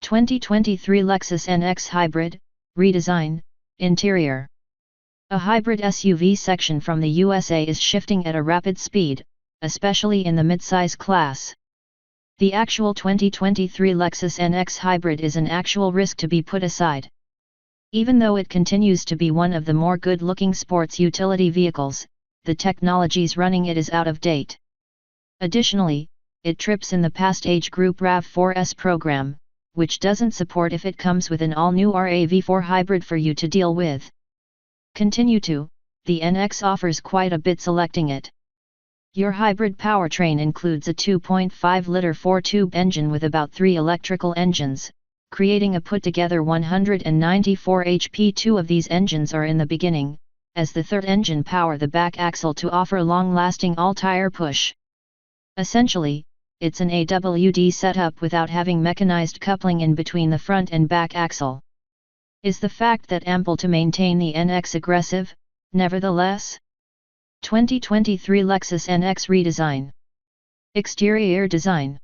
2023 Lexus NX Hybrid, Redesign, Interior. A hybrid SUV section from the USA is shifting at a rapid speed, especially in the midsize class. The actual 2023 Lexus NX Hybrid is an actual risk to be put aside. Even though it continues to be one of the more good-looking sports utility vehicles, the technologies running it is out of date. Additionally, it trips in the past age group RAV4S program, which doesn't support if it comes with an all-new RAV4 hybrid for you to deal with. The NX offers quite a bit selecting it. Your hybrid powertrain includes a 2.5-liter 4-tube engine with about 3 electrical engines, creating a put-together 194 HP. 2 of these engines are in the beginning, as the third engine power the back axle to offer long-lasting all-tire push. Essentially, it's an AWD setup without having mechanized coupling in between the front and back axle. Is the fact that ample to maintain the NX aggressive, nevertheless? 2023 Lexus NX Redesign. Exterior Design.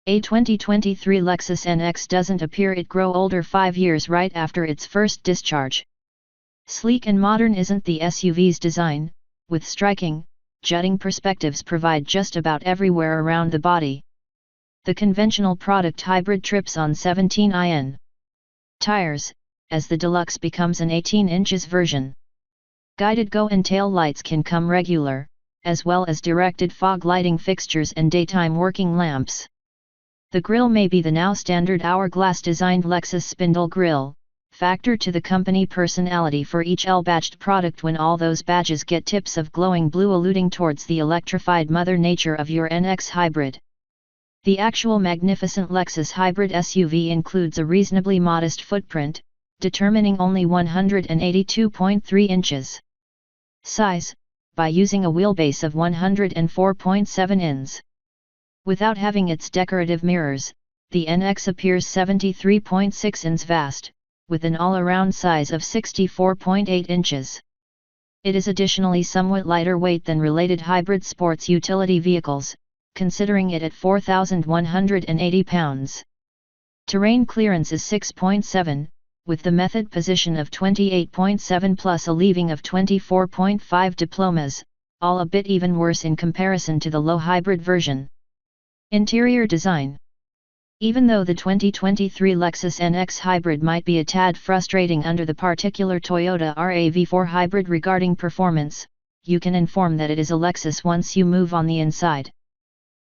A 2023 Lexus NX doesn't appear it grow older 5 years right after its first discharge. Sleek and modern isn't the SUV's design, with striking, jutting perspectives provide just about everywhere around the body. The conventional product hybrid trips on 17 in tires, as the Deluxe becomes an 18 inches version. Guided go and tail lights can come regular, as well as directed fog lighting fixtures and daytime working lamps. The grille may be the now standard hourglass-designed Lexus spindle grille, factor to the company personality for each L-badged product when all those badges get tips of glowing blue alluding towards the electrified mother nature of your NX hybrid. The actual magnificent Lexus hybrid SUV includes a reasonably modest footprint, determining only 182.3 inches size, by using a wheelbase of 104.7 ins. Without having its decorative mirrors, the NX appears 73.6 ins vast, with an all-around size of 64.8 inches. It is additionally somewhat lighter weight than related hybrid sports utility vehicles, considering it at 4,180 pounds. Terrain clearance is 6.7, with the method position of 28.7 plus a leaving of 24.5 diplomas, all a bit even worse in comparison to the low hybrid version. Interior Design. Even though the 2023 Lexus NX Hybrid might be a tad frustrating under the particular Toyota RAV4 Hybrid regarding performance, you can inform that it is a Lexus once you move on the inside.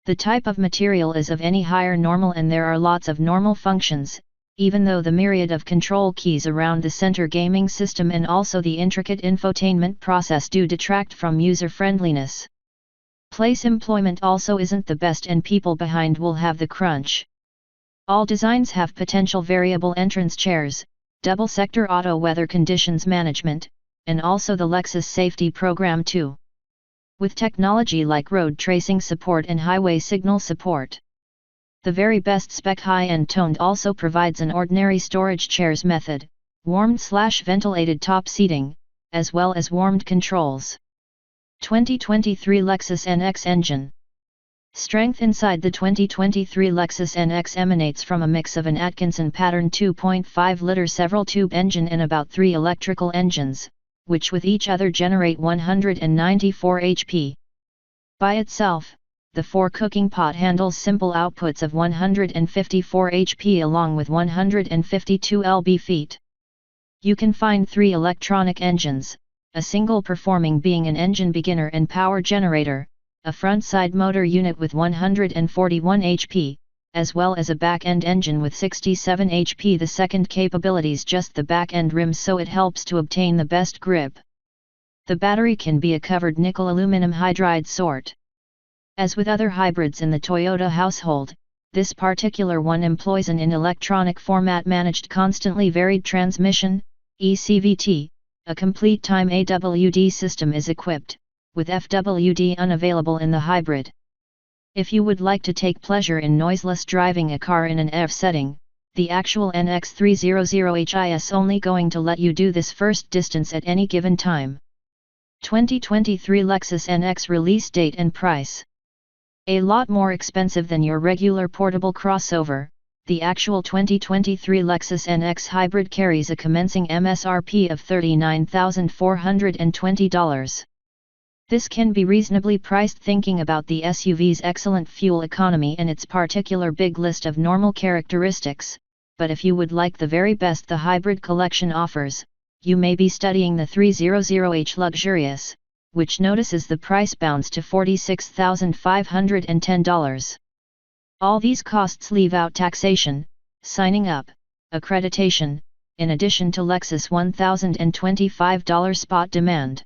The type of material is of any higher normal and there are lots of normal functions, even though the myriad of control keys around the center gaming system and also the intricate infotainment process do detract from user-friendliness. Place employment also isn't the best and people behind will have the crunch. All designs have potential variable entrance chairs, double-sector auto weather conditions management, and also the Lexus safety program too. With technology like road tracing support and highway signal support. The very best spec high-end toned also provides an ordinary storage chairs method, warmed/ventilated top seating, as well as warmed controls. 2023 Lexus NX Engine. Strength inside the 2023 Lexus NX emanates from a mix of an Atkinson pattern 2.5-liter several-tube engine and about 3 electrical engines, which with each other generate 194 HP. By itself, the 4 cooking pot handles simple outputs of 154 HP along with 152 lb-ft. You can find 3 electronic engines, a single performing being an engine beginner and power generator, a front-side motor unit with 141 HP, as well as a back-end engine with 67 HP. The second capabilities just the back-end rim so it helps to obtain the best grip. The battery can be a covered nickel aluminum hydride sort. As with other hybrids in the Toyota household, this particular one employs an in electronic format managed constantly varied transmission, ECVT. A complete time AWD system is equipped, with FWD unavailable in the hybrid. If you would like to take pleasure in noiseless driving a car in an EV setting, the actual NX300H is only going to let you do this first distance at any given time. 2023 Lexus NX release date and price. A lot more expensive than your regular portable crossover, the actual 2023 Lexus NX Hybrid carries a commencing MSRP of $39,420. This can be reasonably priced thinking about the SUV's excellent fuel economy and its particular big list of normal characteristics, but if you would like the very best the hybrid collection offers, you may be studying the 300H Luxurious, which notices the price bounce to $46,510. All these costs leave out taxation, signing up, accreditation, in addition to Lexus $1,025 spot demand.